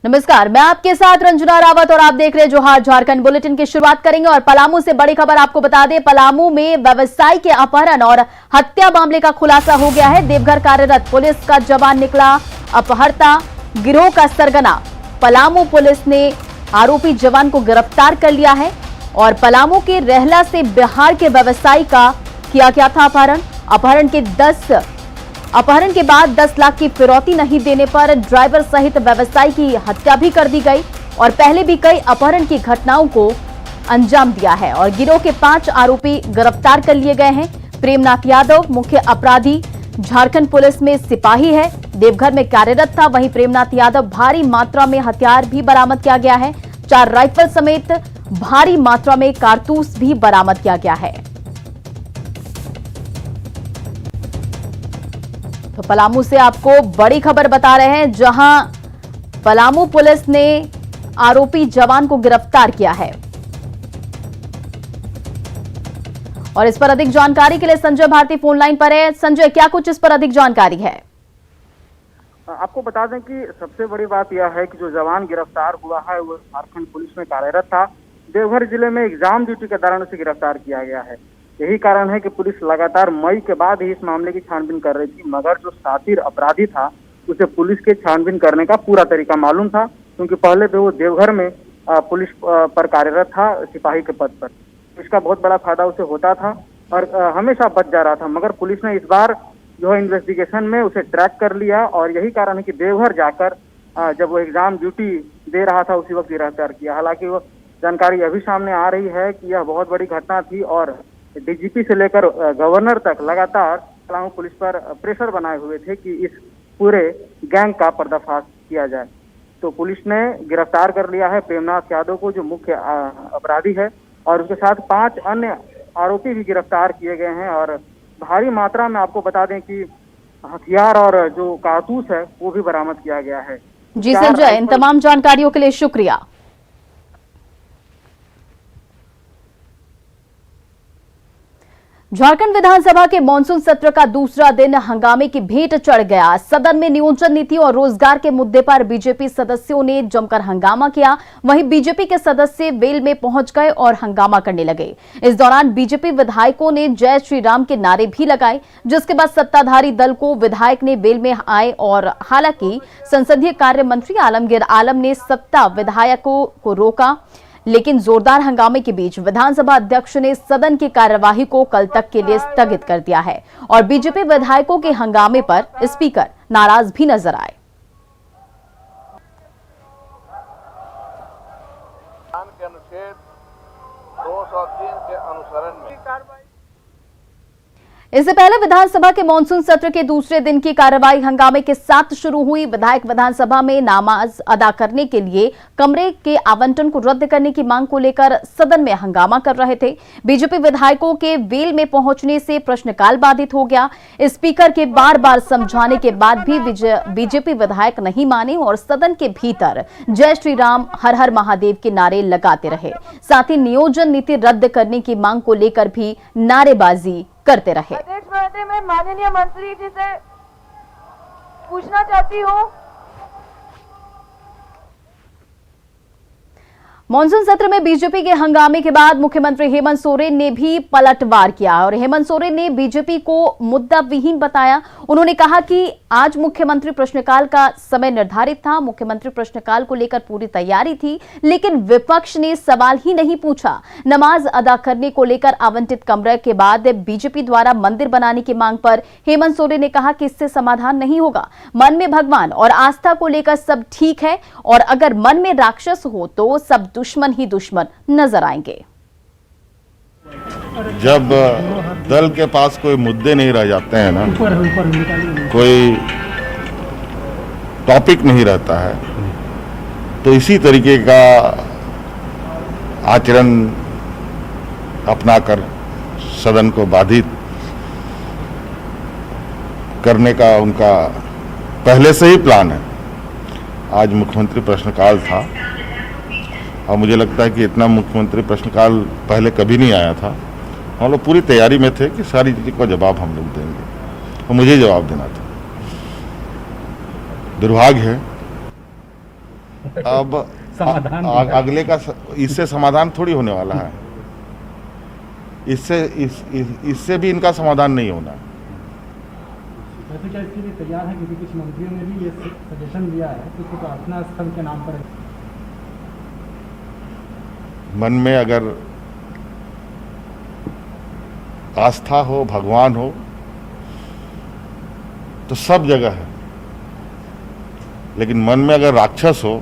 नमस्कार, मैं आपके साथ रंजना रावत और आप देख रहे हैं जोहार झारखंड। बुलेटिन की शुरुआत करेंगे और पलामू से बड़ी खबर आपको बता दें। पलामू में व्यवसायी के अपहरण और हत्या मामले का खुलासा हो गया है। देवघर कार्यरत पुलिस का जवान निकला अपहर्ता, गिरोह का सरगना। पलामू पुलिस ने आरोपी जवान को गिरफ्तार कर लिया है और पलामू के रहला से बिहार के व्यवसायी का किया गया था अपहरण के बाद 10 लाख की फिरौती नहीं देने पर ड्राइवर सहित व्यवसायी की हत्या भी कर दी गई और पहले भी कई अपहरण की घटनाओं को अंजाम दिया है और गिरोह के 5 आरोपी गिरफ्तार कर लिए गए हैं। प्रेमनाथ यादव मुख्य अपराधी झारखंड पुलिस में सिपाही है, देवघर में कार्यरत था। वहीं प्रेमनाथ यादव भारी मात्रा में हथियार भी बरामद किया गया है। 4 राइफल समेत भारी मात्रा में कारतूस भी बरामद किया गया है। तो पलामू से आपको बड़ी खबर बता रहे हैं, जहां पलामू पुलिस ने आरोपी जवान को गिरफ्तार किया है। और इस पर अधिक जानकारी के लिए संजय भारती फोन लाइन पर है। संजय, क्या कुछ इस पर अधिक जानकारी है? आपको बता दें कि सबसे बड़ी बात यह है कि जो जवान गिरफ्तार हुआ है वो झारखंड पुलिस में कार्यरत था। देवघर जिले में एग्जाम ड्यूटी के दौरान उसे गिरफ्तार किया गया है। यही कारण है कि पुलिस लगातार मई के बाद ही इस मामले की छानबीन कर रही थी, मगर जो शातिर अपराधी था उसे पुलिस के छानबीन करने का पूरा तरीका मालूम था, क्योंकि पहले भी वो देवघर में पुलिस पर कार्यरत था, सिपाही के पद पर। इसका बहुत बड़ा फायदा उसे होता था और हमेशा बच जा रहा था, मगर पुलिस ने इस बार जो है इन्वेस्टिगेशन में उसे ट्रैक कर लिया और यही कारण है कि देवघर जाकर जब वो एग्जाम ड्यूटी दे रहा था उसी वक्त गिरफ्तार किया। हालांकि वो जानकारी अभी सामने आ रही है कि यह बहुत बड़ी घटना थी और डीजीपी से लेकर गवर्नर तक लगातार पलामू पुलिस पर प्रेशर बनाए हुए थे कि इस पूरे गैंग का पर्दाफाश किया जाए। तो पुलिस ने गिरफ्तार कर लिया है प्रेमनाथ यादव को, जो मुख्य अपराधी है, और उसके साथ 5 अन्य आरोपी भी गिरफ्तार किए गए हैं और भारी मात्रा में आपको बता दें कि हथियार और जो कारतूस है वो भी बरामद किया गया है। जी संजय, इन तमाम जानकारियों के लिए शुक्रिया। झारखंड विधानसभा के मानसून सत्र का दूसरा दिन हंगामे की भेंट चढ़ गया। सदन में नियोजन नीति और रोजगार के मुद्दे पर बीजेपी सदस्यों ने जमकर हंगामा किया। वहीं बीजेपी के सदस्य वेल में पहुंच गए और हंगामा करने लगे। इस दौरान बीजेपी विधायकों ने जय श्री राम के नारे भी लगाए, जिसके बाद सत्ताधारी दल को विधायक ने वेल में आए और हालांकि संसदीय कार्य मंत्री आलमगीर आलम ने सत्ता विधायकों को रोका, लेकिन जोरदार हंगामे के बीच विधानसभा अध्यक्ष ने सदन की कार्यवाही को कल तक के लिए स्थगित कर दिया है और बीजेपी विधायकों के हंगामे पर स्पीकर नाराज भी नजर आए। के अनुच्छेद 203 के अनुसरण में इससे पहले विधानसभा के मानसून सत्र के दूसरे दिन की कार्यवाही हंगामे के साथ शुरू हुई। विधायक विधानसभा में नमाज अदा करने के लिए कमरे के आवंटन को रद्द करने की मांग को लेकर सदन में हंगामा कर रहे थे। बीजेपी विधायकों के वेल में पहुंचने से प्रश्नकाल बाधित हो गया। स्पीकर के बार बार समझाने के बाद भी बीजेपी विधायक नहीं माने और सदन के भीतर जय श्री राम, हर हर महादेव के नारे लगाते रहे। साथ ही नियोजन नीति रद्द करने की मांग को लेकर भी नारेबाजी करते रहे। अध्यक्ष महोदय, मैं माननीय मंत्री जी से पूछना चाहती हूँ, मानसून सत्र में बीजेपी के हंगामे के बाद मुख्यमंत्री हेमंत सोरेन ने भी पलटवार किया और हेमंत सोरेन ने बीजेपी को मुद्दा विहीन बताया। उन्होंने कहा कि आज मुख्यमंत्री प्रश्नकाल का समय निर्धारित था, मुख्यमंत्री प्रश्नकाल को लेकर पूरी तैयारी थी, लेकिन विपक्ष ने सवाल ही नहीं पूछा। नमाज अदा करने को लेकर आवंटित कमरे के बाद बीजेपी द्वारा मंदिर बनाने की मांग पर हेमंत सोरेन ने कहा कि इससे समाधान नहीं होगा। मन में भगवान और आस्था को लेकर सब ठीक है और अगर मन में राक्षस हो तो सब दुश्मन ही दुश्मन नजर आएंगे। जब दल के पास कोई मुद्दे नहीं रह जाते हैं ना, कोई टॉपिक नहीं रहता है, तो इसी तरीके का आचरण अपनाकर सदन को बाधित करने का उनका पहले से ही प्लान है। आज मुख्यमंत्री प्रश्नकाल था और मुझे लगता है कि इतना मुख्यमंत्री प्रश्नकाल पहले कभी नहीं आया था। हम लोग पूरी तैयारी में थे कि सारी चीज़ का जवाब हम लोग देंगे और मुझे जवाब देना था। दुर्भाग्य है अब अगले का इससे समाधान थोड़ी होने वाला है। इससे भी इनका समाधान नहीं होना। वैसे क्या इसके लिए तैयार है, क्योंकि कुछ मंत्रियों ने भी ये सजेशन दिया है कि उसको प्रार्थना स्थल के नाम पर मन में अगर आस्था हो, भगवान हो, तो सब जगह है, लेकिन मन में अगर राक्षस हो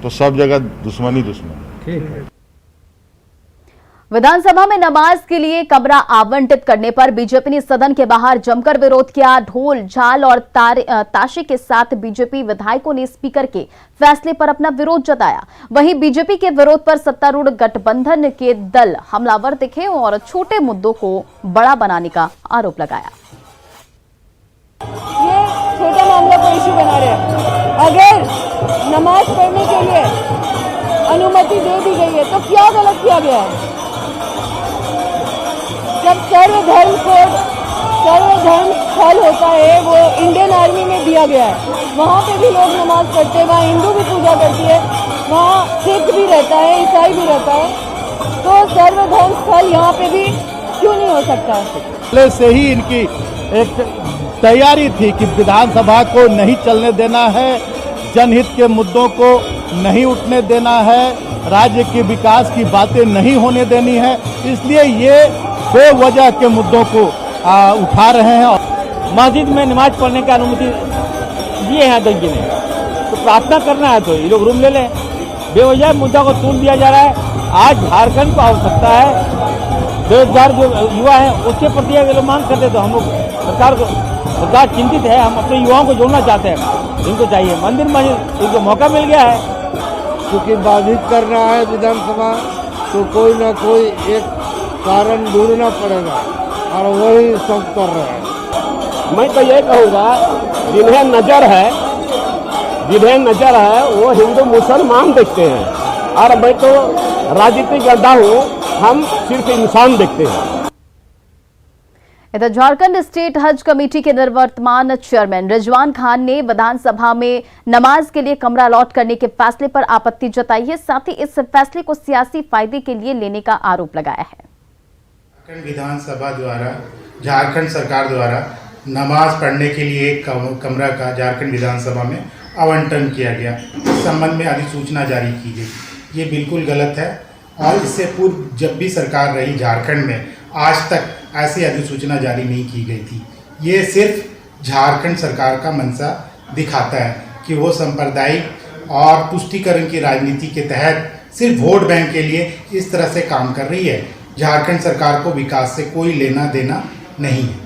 तो सब जगह दुश्मनी दुश्मनी। ठीक है। विधानसभा में नमाज के लिए कमरा आवंटित करने पर बीजेपी ने सदन के बाहर जमकर विरोध किया। ढोल झाल और ताशे के साथ बीजेपी विधायकों ने स्पीकर के फैसले पर अपना विरोध जताया। वहीं बीजेपी के विरोध पर सत्तारूढ़ गठबंधन के दल हमलावर दिखे और छोटे मुद्दों को बड़ा बनाने का आरोप लगाया। ये छोटा मामला को इश्यू बना रहे हैं। अगर नमाज पढ़ने के लिए अनुमति दे दी गई है तो क्या गलत किया गया है? जब सर्वधर्म कोड, सर्वधर्म स्थल होता है, वो इंडियन आर्मी में दिया गया है। वहाँ पे भी लोग नमाज पढ़ते हैं, वहाँ हिंदू भी पूजा करती है, वहाँ सिख भी रहता है, ईसाई भी रहता है, तो सर्वधर्म स्थल यहाँ पे भी क्यों नहीं हो सकता है? पहले से ही इनकी एक तैयारी थी कि विधानसभा को नहीं चलने देना है, जनहित के मुद्दों को नहीं उठने देना है, राज्य के विकास की बातें नहीं होने देनी है, इसलिए ये बेवजह के मुद्दों को उठा रहे हैं। मस्जिद में नमाज पढ़ने की अनुमति दिए हैं अध्यक्ष जी ने, तो प्रार्थना करना है तो ये लोग रूम ले लें। बेवजह मुद्दा को तोड़ दिया जा रहा है। आज झारखंड को आवश्यकता है, बेरोजगार जो युवा है उसके प्रति अगर लोग मांग करते तो हम लोग सरकार चिंतित है। हम अपने युवाओं को जोड़ना चाहते हैं, इनको चाहिए मंदिर मस्जिद, इनको मौका मिल गया है। क्योंकि बाधित करना है विधानसभा, तो कोई ना कोई एक कारण ढूंढना पड़ेगा और वही सब कर रहे हैं। मैं तो ये कहूँगा, जिन्हें नजर है वो हिंदू मुसलमान देखते हैं, और मैं तो राजनीतिक गड्ढा हूँ, हम सिर्फ इंसान देखते हैं। इधर झारखंड स्टेट हज कमेटी के निवर्तमान चेयरमैन रिजवान खान ने विधानसभा में नमाज के लिए कमरा अलॉट करने के फैसले पर आपत्ति जताई है। साथ ही इस फैसले को सियासी फायदे के लिए लेने का आरोप लगाया है। झारखंड विधानसभा द्वारा, झारखंड सरकार द्वारा नमाज पढ़ने के लिए एक कमरा का झारखंड विधानसभा में आवंटन किया गया। इस संबंध में अधिसूचना जारी की गई। ये बिल्कुल गलत है, और इससे पूर्व जब भी सरकार रही झारखंड में, आज तक ऐसी अधिसूचना जारी नहीं की गई थी। ये सिर्फ झारखंड सरकार का मंशा दिखाता है कि वो सांप्रदायिक और तुष्टीकरण की राजनीति के तहत सिर्फ वोट बैंक के लिए इस तरह से काम कर रही है। झारखंड सरकार को विकास से कोई लेना देना नहीं है।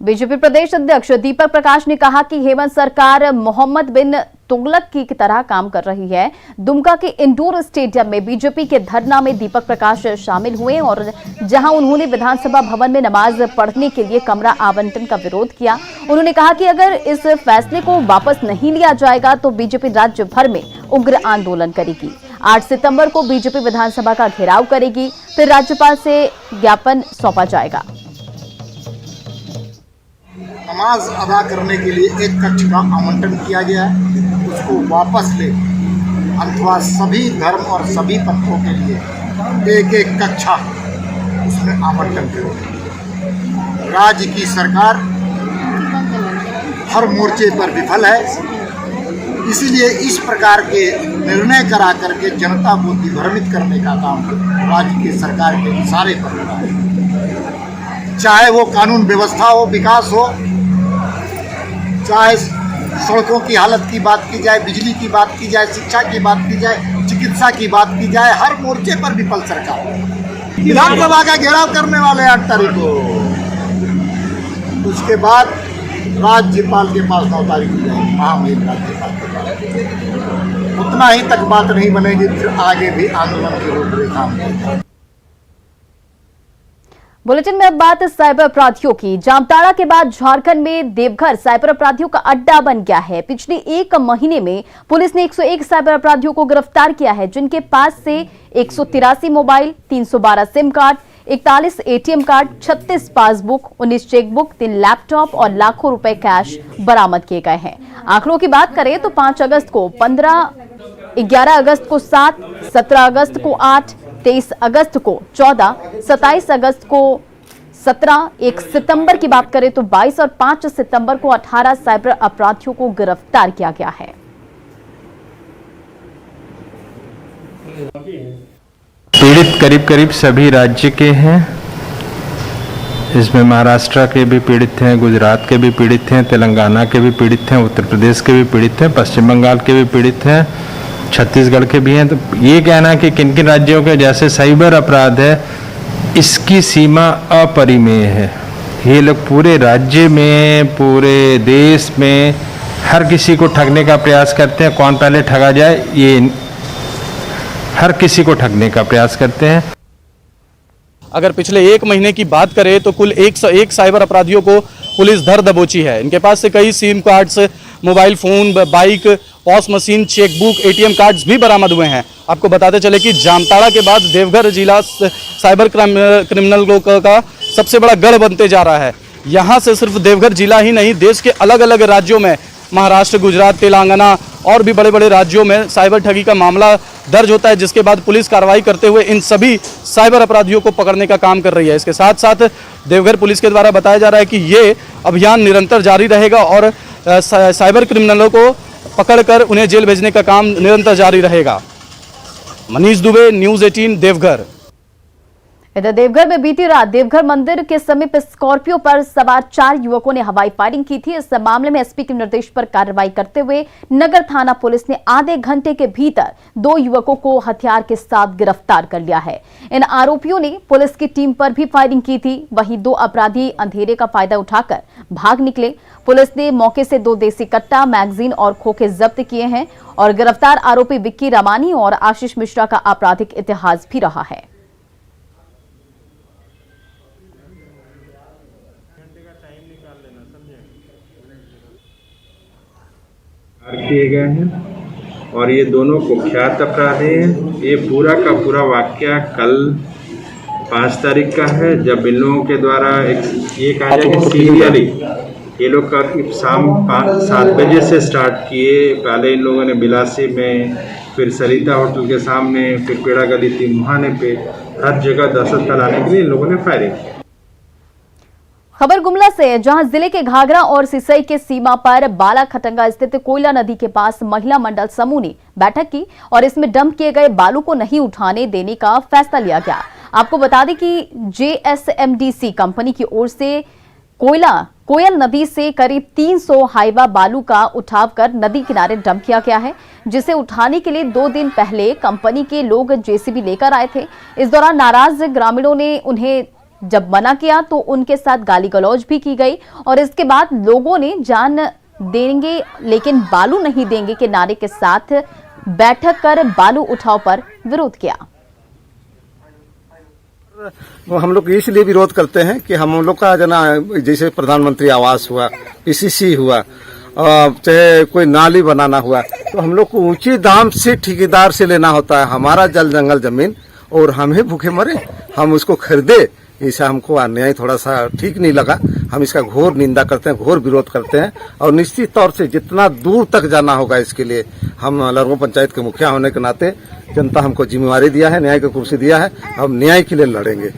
बीजेपी प्रदेश अध्यक्ष दीपक प्रकाश ने कहा कि हेमंत सरकार मोहम्मद बिन तुगलक की तरह काम कर रही है। दुमका के इंडोर स्टेडियम में बीजेपी के धरना में दीपक प्रकाश शामिल हुए और जहां उन्होंने विधानसभा भवन में नमाज पढ़ने के लिए कमरा आवंटन का विरोध किया। उन्होंने कहा कि अगर इस फैसले को वापस नहीं लिया जाएगा तो बीजेपी राज्य भर में उग्र आंदोलन करेगी। 8 सितंबर को बीजेपी विधानसभा का घेराव करेगी, फिर राज्यपाल से ज्ञापन सौंपा जाएगा। नमाज अदा करने के लिए एक कक्ष का आवंटन किया गया है, उसको वापस ले अथवा सभी धर्म और सभी पंथों के लिए एक एक कक्षा उसमें आवंटन करें। राज्य की सरकार हर मोर्चे पर विफल है, इसीलिए इस प्रकार के निर्णय करा करके जनता को दिग्भ्रमित करने का काम राज्य की सरकार के इशारे पर हो रहा है। चाहे वो कानून व्यवस्था हो, विकास हो, चाहे सड़कों की हालत की बात की जाए, बिजली की बात की जाए, शिक्षा की बात की जाए, चिकित्सा की बात की जाए, हर मोर्चे पर विफल सरकार। विधानसभा का घेराव करने वाले 8 तारीख को, उसके बाद राज्यपाल के पास 9 तारीख को जाएगी, महामहिम राज्यपाल के पास। उतना ही तक बात नहीं बनेगी, फिर आगे भी आंदोलन की रूपरेखा। बुलेटिन में अब बात साइबर अपराधियों की। जामताड़ा के बाद झारखंड में देवघर साइबर अपराधियों का अड्डा बन गया है। पिछले 1 महीने में पुलिस ने 101 साइबर अपराधियों को गिरफ्तार किया है, जिनके पास से 183 mobile, 312 SIM card, 41 ATM card, 36 passbook, 19 chequebook, 3 laptop और लाखों रुपए कैश बरामद किए गए हैं। आंकड़ों की बात करें तो 5 अगस्त को 15, 11 अगस्त को 7, 17 अगस्त को 8, 23 अगस्त को 14, 27 अगस्त को 17, 1 सितंबर की बात करें तो 22 और 5 सितंबर को 18 साइबर अपराधियों को गिरफ्तार किया गया है। पीड़ित करीब करीब सभी राज्य के हैं। इसमें महाराष्ट्र के भी पीड़ित हैं, गुजरात के भी पीड़ित हैं, तेलंगाना के भी पीड़ित हैं, उत्तर प्रदेश के भी पीड़ित हैं, पश्चिम बंगाल के भी पीड़ित हैं, छत्तीसगढ़ के भी हैं। तो ये कहना कि किन किन राज्यों के जैसे साइबर अपराध है, इसकी सीमा अपरिमेय है। ये लोग पूरे राज्य में, पूरे देश में हर किसी को ठगने का प्रयास करते हैं। कौन पहले ठगा जाए, ये हर किसी को ठगने का प्रयास करते हैं। अगर पिछले 1 महीने की बात करें तो कुल 101 साइबर अपराधियों को पुलिस धर दबोची है। इनके पास से कई SIM cards, mobile phone, bike, POS machine, chequebook, ATM cards भी बरामद हुए हैं। आपको बताते चले कि जामताड़ा के बाद देवघर जिला साइबर क्रिमिनलों का सबसे बड़ा गढ़ बनते जा रहा है। यहाँ से सिर्फ देवघर जिला ही नहीं, देश के अलग अलग राज्यों में, महाराष्ट्र, गुजरात, तेलंगाना और भी बड़े बड़े राज्यों में साइबर ठगी का मामला दर्ज होता है, जिसके बाद पुलिस कार्रवाई करते हुए इन सभी साइबर अपराधियों को पकड़ने का काम कर रही है। इसके साथ साथ देवघर पुलिस के द्वारा बताया जा रहा है कि ये अभियान निरंतर जारी रहेगा और साइबर क्रिमिनलों को पकड़कर उन्हें जेल भेजने का काम निरंतर जारी रहेगा। मनीष दुबे, न्यूज़ 18, देवघर। इधर देवघर में बीती रात देवघर मंदिर के समीप स्कॉर्पियो पर सवार 4 युवकों ने हवाई फायरिंग की थी। इस मामले में एसपी के निर्देश पर कार्रवाई करते हुए नगर थाना पुलिस ने आधे घंटे के भीतर 2 युवकों को हथियार के साथ गिरफ्तार कर लिया है। इन आरोपियों ने पुलिस की टीम पर भी फायरिंग की थी। वहीं 2 अपराधी अंधेरे का फायदा उठाकर भाग निकले। पुलिस ने मौके से 2 देसी कट्टा, मैगजीन और खोखे जब्त किए हैं और गिरफ्तार आरोपी विक्की रामानी और आशीष मिश्रा का आपराधिक इतिहास भी रहा है। किए गए हैं और ये दोनों कुख्यात अपराधी हैं। ये पूरा का पूरा वाकया कल 5 तारीख का है, जब इन लोगों के द्वारा ये कहा जाए कि सीरियली ये लोग शाम 5-7 बजे से स्टार्ट किए। पहले इन लोगों ने बिलासी में, फिर सरिता होटल के सामने, फिर पेड़ा गली तिमुहाने पे, हर जगह दहशत फैलाने के लिए इन लोगों ने फायरिंग की। खबर गुमला से, जहां जिले के घाघरा और सिसई के सीमा पर बाला खटंगा स्थित कोयला नदी के पास महिला मंडल समूह ने बैठक की और इसमें डंप किए गए बालू को नहीं उठाने देने का फैसला लिया गया। आपको बता दें कि JSMDC कंपनी की ओर से कोयल नदी से करीब 300 हाइवा बालू का उठाव कर नदी किनारे डंप किया गया है, जिसे उठाने के लिए 2 दिन पहले कंपनी के लोग JCB लेकर आए थे। इस दौरान नाराज ग्रामीणों ने उन्हें जब मना किया तो उनके साथ गाली गलौज भी की गई और इसके बाद लोगों ने जान देंगे लेकिन बालू नहीं देंगे के नारे के साथ बैठक कर बालू उठाव पर विरोध किया। हम लोग इसलिए विरोध करते हैं कि हम लोग का जना जैसे प्रधानमंत्री आवास हुआ, PCC हुआ, चाहे कोई नाली बनाना हुआ, तो हम लोग को ऊंची दाम से ठेकेदार से लेना होता है हमारा जल जंगल जमीन, और हम ही भूखे मरे, हम उसको खरीदे। ऐसा हमको अन्याय थोड़ा सा ठीक नहीं लगा। हम इसका घोर निंदा करते हैं, घोर विरोध करते हैं और निश्चित तौर से जितना दूर तक जाना होगा इसके लिए हम लरगो पंचायत के मुखिया होने के नाते जनता हमको जिम्मेवारी दिया है, न्याय की कुर्सी दिया है, हम न्याय के लिए लड़ेंगे।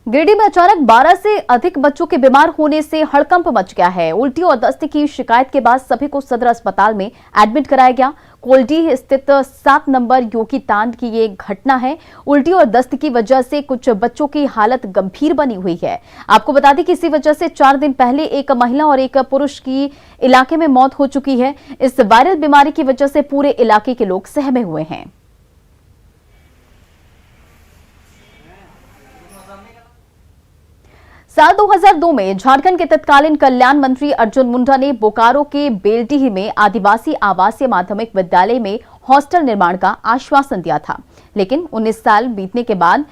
गिरिडीह में अचानक 12 से अधिक बच्चों के बीमार होने से हड़कंप मच गया है। उल्टी और दस्त की शिकायत के बाद सभी को सदर अस्पताल में एडमिट कराया गया। कोल्डीह स्थित 7 नंबर योगी तांड की ये घटना है। उल्टी और दस्त की वजह से कुछ बच्चों की हालत गंभीर बनी हुई है। आपको बता दें कि इसी वजह से 4 दिन पहले एक महिला और एक पुरुष की इलाके में मौत हो चुकी है। इस वायरल बीमारी की वजह से पूरे इलाके के लोग सहमे हुए हैं। साल 2002 में झारखंड के तत्कालीन कल्याण मंत्री अर्जुन मुंडा ने बोकारो के बेलडीह में आदिवासी आवासीय माध्यमिक विद्यालय में हॉस्टल निर्माण का आश्वासन दिया था, लेकिन 19 साल बीतने के बाद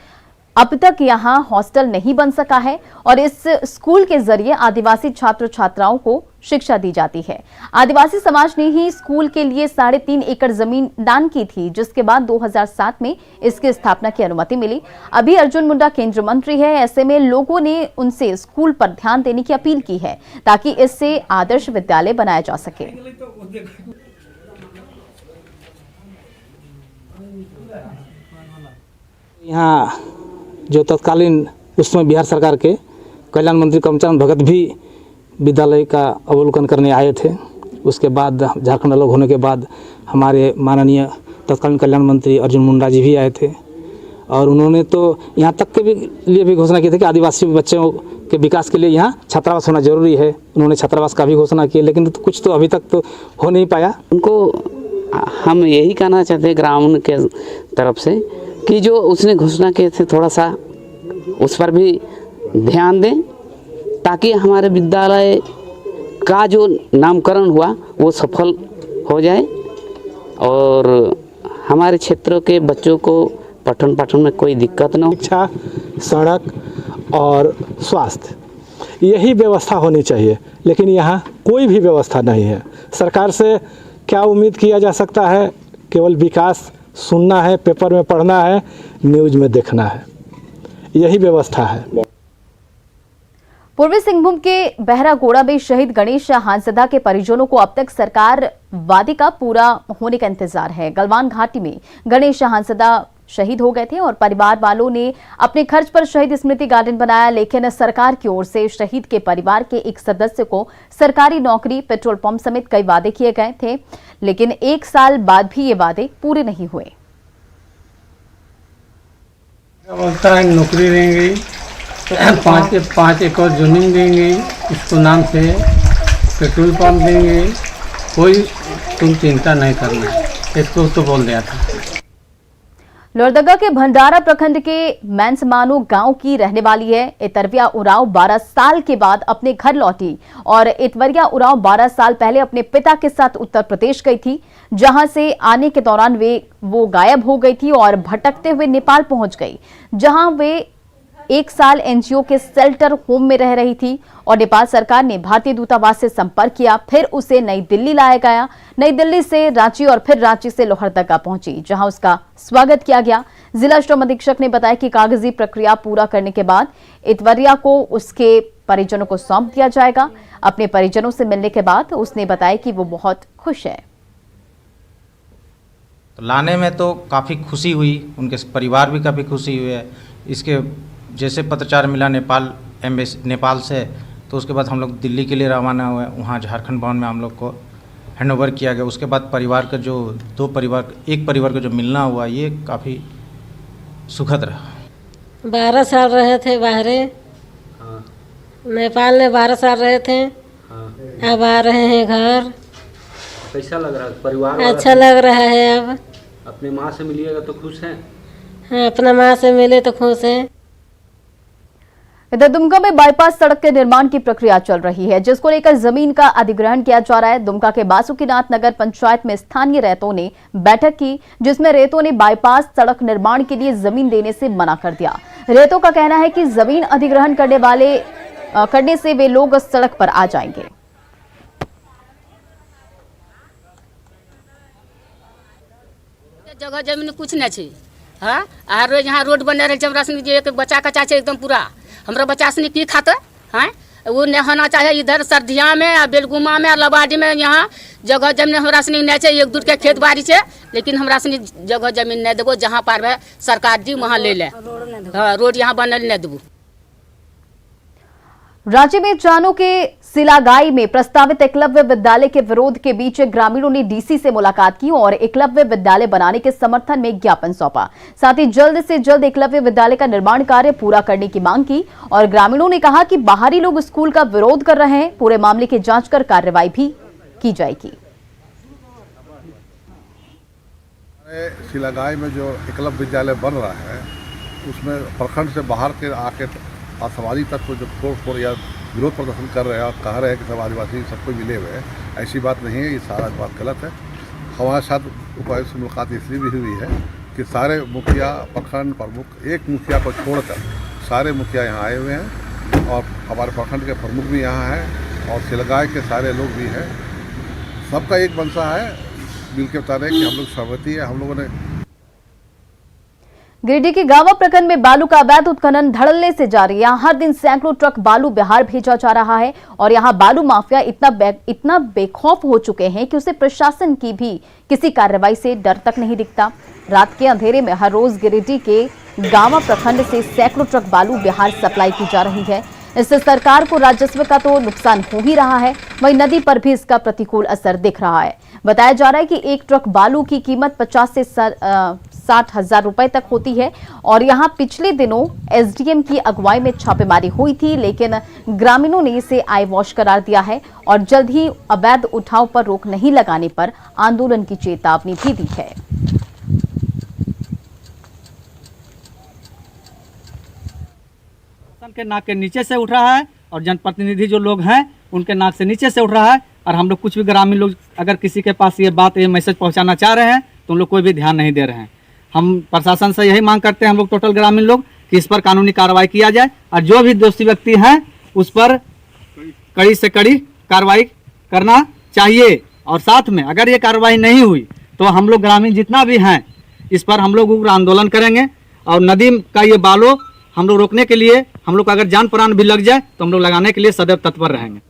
अब तक यहाँ हॉस्टल नहीं बन सका है और इस स्कूल के जरिए आदिवासी छात्र छात्राओं को शिक्षा दी जाती है। आदिवासी समाज ने ही स्कूल के लिए 3.5 एकड़ जमीन दान की थी, जिसके बाद 2007 में इसकी स्थापना की अनुमति मिली। अभी अर्जुन मुंडा केंद्रीय मंत्री है, ऐसे में लोगों ने उनसे स्कूल पर ध्यान देने की अपील की है ताकि इससे आदर्श विद्यालय बनाया जा सके। यहाँ जो तत्कालीन उसमें बिहार सरकार के कल्याण मंत्री कमचंद भगत भी विद्यालय का अवलोकन करने आए थे। उसके बाद झारखंड अलग होने के बाद हमारे माननीय तत्कालीन कल्याण मंत्री अर्जुन मुंडा जी भी आए थे और उन्होंने तो यहाँ तक के लिए भी घोषणा की थी कि आदिवासी बच्चों के विकास के लिए यहाँ छात्रावास होना जरूरी है। उन्होंने छात्रावास का भी घोषणा की, लेकिन कुछ तो अभी तक तो हो नहीं पाया। उनको हम यही कहना चाहते हैं ग्रामीण के तरफ से कि जो उसने घोषणा किए थे थोड़ा सा उस पर भी ध्यान दें ताकि हमारे विद्यालय का जो नामकरण हुआ वो सफल हो जाए और हमारे क्षेत्रों के बच्चों को पठन पाठन में कोई दिक्कत न हो। शिक्षा, सड़क और स्वास्थ्य यही व्यवस्था होनी चाहिए, लेकिन यहाँ कोई भी व्यवस्था नहीं है। सरकार से क्या उम्मीद किया जा सकता है? केवल विकास सुनना है, पेपर में पढ़ना है, न्यूज में देखना है, यही व्यवस्था है। पूर्वी सिंहभूम के बहरागोड़ा में शहीद गणेश हांसदा के परिजनों को अब तक सरकार वादे का पूरा होने का इंतजार है। गलवान घाटी में गणेश हांसदा शहीद हो गए थे और परिवार वालों ने अपने खर्च पर शहीद स्मृति गार्डन बनाया, लेकिन सरकार की ओर से शहीद के परिवार के एक सदस्य को सरकारी नौकरी, पेट्रोल पंप समेत कई वादे किए गए थे, लेकिन 1 साल बाद भी ये वादे पूरे नहीं हुए। बोलता है नौकरी देंगे, 5 एकड़ जमीन देंगे, इसको नाम से पेट्रोल पंप देंगे, कोई तुम चिंता नहीं करना, इसको तो बोल दिया था। लोहरदगा के भंडारा प्रखंड के मैंसमानो गांव की रहने वाली है इतवरिया उरांव 12 साल के बाद अपने घर लौटी और इतवरिया उरांव 12 साल पहले अपने पिता के साथ उत्तर प्रदेश गई थी, जहां से आने के दौरान वो गायब हो गई थी और भटकते हुए नेपाल पहुंच गई, जहां वे 1 साल एनजीओ के शेल्टर होम में रह रही थी और नेपाल सरकार ने भारतीय दूतावास से संपर्क किया। फिर उसे नई दिल्ली लाया गया, नई दिल्ली से रांची और फिर रांची से लोहरदगा पहुंची, जहां उसका स्वागत किया गया। जिला श्रम अधीक्षक ने बताया कि कागजी प्रक्रिया पूरा करने के बाद इतवरिया को उसके परिजनों को सौंप दिया जाएगा। अपने परिजनों से मिलने के बाद उसने बताया कि वो बहुत खुश है। तो लाने में तो काफ़ी खुशी हुई, उनके परिवार भी काफ़ी खुशी हुई है। इसके जैसे पत्रचार मिला नेपाल से, तो उसके बाद हम लोग दिल्ली के लिए रवाना हुए। वहाँ झारखंड भवन में हम लोग को हैंडओवर किया गया। उसके बाद परिवार का जो एक परिवार का जो मिलना हुआ, ये काफ़ी सुखद रहा। 12 साल रहे थे बाहरे, नेपाल में 12 साल रहे थे, अब आ रहे हैं घर। कैसा लग रहा है? परिवार अच्छा लग रहा है। अब अपने माँ से मिलिएगा तो खुश हैं? हाँ, अपना माँ से मिले तो खुश हैं। इधर दुमका में बाईपास सड़क के निर्माण की प्रक्रिया चल रही है, जिसको लेकर जमीन का अधिग्रहण किया जा रहा है। दुमका के बासुकीनाथ नगर पंचायत में स्थानीय रेतों ने बैठक की, जिसमें रेतों ने बाईपास सड़क निर्माण के लिए जमीन देने से मना कर दिया। रेतों का कहना है कि जमीन अधिग्रहण करने से वे लोग सड़क पर आ जाएंगे। जगह जमीन कुछ नहीं छे। हाँ, आरो यहाँ रोड बने रहे जमरा से एक बच्चा कच्चा छे एकदम पूरा। हमरा बच्चा से की खाते हैं, वो नहीं होना चाहिए। इधर सरधिया में, बेलगुमा में, लबाडी में यहाँ जगह जमीन हमरा से नहीं चाहिए। 1 दूर के खेत बाड़ी से, लेकिन हमरा से जगह जमीन नहीं देवो। जहाँ पर है सरकार जी वहाँ ले ले। हाँ, रोड यहाँ बनल नहीं देवो। राज्य में चानो के सिलागाई में प्रस्तावित एकलव्य विद्यालय के विरोध के बीच ग्रामीणों ने डीसी से मुलाकात की और एकलव्य विद्यालय बनाने के समर्थन में ज्ञापन सौंपा। साथ ही जल्द से जल्द एकलव्य विद्यालय का निर्माण कार्य पूरा करने की मांग की और ग्रामीणों ने कहा कि बाहरी लोग स्कूल का विरोध कर रहे हैं, पूरे मामले की जांच कर कार्रवाई भी की जाएगी। सिलागाई में जो एकलव्य विद्यालय बन रहा है, उसमें प्रखंड से बाहर के आके आतंकवादी तत्व जो तोड़ या विरोध प्रदर्शन कर रहे हैं और कह रहे हैं कि सब आदिवासी सबको मिले हुए हैं, ऐसी बात नहीं है। ये सारा बात गलत है। हमारे साथ उपायुक्त से मुलाकात इसलिए भी हुई है कि सारे मुखिया, प्रखंड प्रमुख, एक मुखिया को छोड़कर सारे मुखिया यहाँ आए हुए हैं और हमारे प्रखंड के प्रमुख भी यहाँ हैं और सिलगाय के सारे लोग भी हैं। सबका एक मनसा है, मिल के बता रहे हैं कि हम लोग सहमति है। हम लोगों ने गिरिडीह के गावा प्रखंड में बालू का अवैध उत्खनन धड़ल्ले से जारी है। यहाँ हर दिन सैकड़ों ट्रक बालू बिहार भेजा जा रहा है और यहाँ बालू माफिया इतना बेखौफ हो चुके हैं कि उसे प्रशासन की भी किसी कार्रवाई से डर तक नहीं दिखता। रात के अंधेरे में हर रोज गिरिडीह के गावा प्रखंड से सैकड़ों ट्रक बालू बिहार सप्लाई की जा रही है। इससे सरकार को राजस्व का तो नुकसान हो ही रहा है, वहीं नदी पर भी इसका प्रतिकूल असर दिख रहा है। बताया जा रहा है कि एक ट्रक बालू की कीमत 50 से 60 हजार रुपए तक होती है और यहां पिछले दिनों एसडीएम की अगुवाई में छापेमारी हुई थी, लेकिन ग्रामीणों ने इसे आई वॉश करार दिया है और जल्द ही अवैध उठाव पर रोक नहीं लगाने पर आंदोलन की चेतावनी भी दी है। के नाक के नीचे से उठ रहा है और जनप्रतिनिधि जो लोग हैं उनके नाक से नीचे से उठ रहा है और हम लोग कुछ भी ग्रामीण लोग अगर किसी के पास ये मैसेज पहुंचाना चाह रहे हैं तो उन लोग कोई भी ध्यान नहीं दे रहे हैं। हम प्रशासन से यही मांग करते हैं, हम लोग टोटल ग्रामीण लोग, कि इस पर कानूनी कार्रवाई किया जाए और जो भी दोषी व्यक्ति हैं उस पर कड़ी से कड़ी कार्रवाई करना चाहिए। और साथ में अगर ये कार्रवाई नहीं हुई तो हम लोग ग्रामीण जितना भी हैं इस पर हम लोग उग्र आंदोलन करेंगे और नदी का ये बालू हम लोग रोकने के लिए हम लोग अगर जान प्राण भी लग जाए तो हम लोग लगाने के लिए सदैव तत्पर रहेंगे।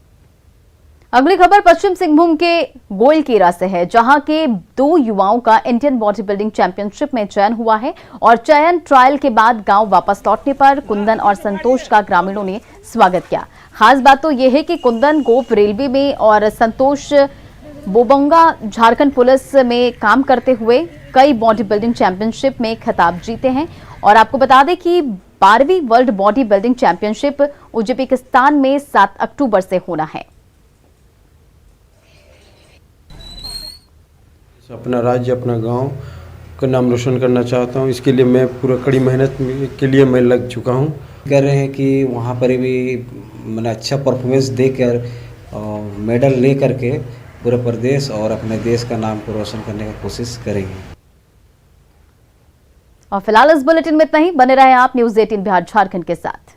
अगली खबर पश्चिम सिंहभूम के गोइलकेरा से है, जहां के 2 युवाओं का इंडियन बॉडी बिल्डिंग चैंपियनशिप में चयन हुआ है और चयन ट्रायल के बाद गांव वापस लौटने पर कुंदन और संतोष का ग्रामीणों ने स्वागत किया। खास बात तो यह है कि कुंदन गोप रेलवे में और संतोष बोबंगा झारखंड पुलिस में काम करते हुए कई बॉडी बिल्डिंग चैंपियनशिप में खिताब जीते हैं। और आपको बता दें कि 12वीं world body building championship Uzbekistan में 7 अक्टूबर से होना है। अपना राज्य, अपना गांव का नाम रोशन करना चाहता हूं। इसके लिए मैं पूरा कड़ी मेहनत के लिए मैं लग चुका हूं। कह रहे हैं कि वहां पर भी मैंने अच्छा परफॉर्मेंस देकर मेडल ले करके पूरे प्रदेश और अपने देश का नाम को रोशन करने की कोशिश करेंगे। और फिलहाल इस बुलेटिन में इतना ही। बने रहे आप न्यूज़ 18 बिहार झारखंड के साथ।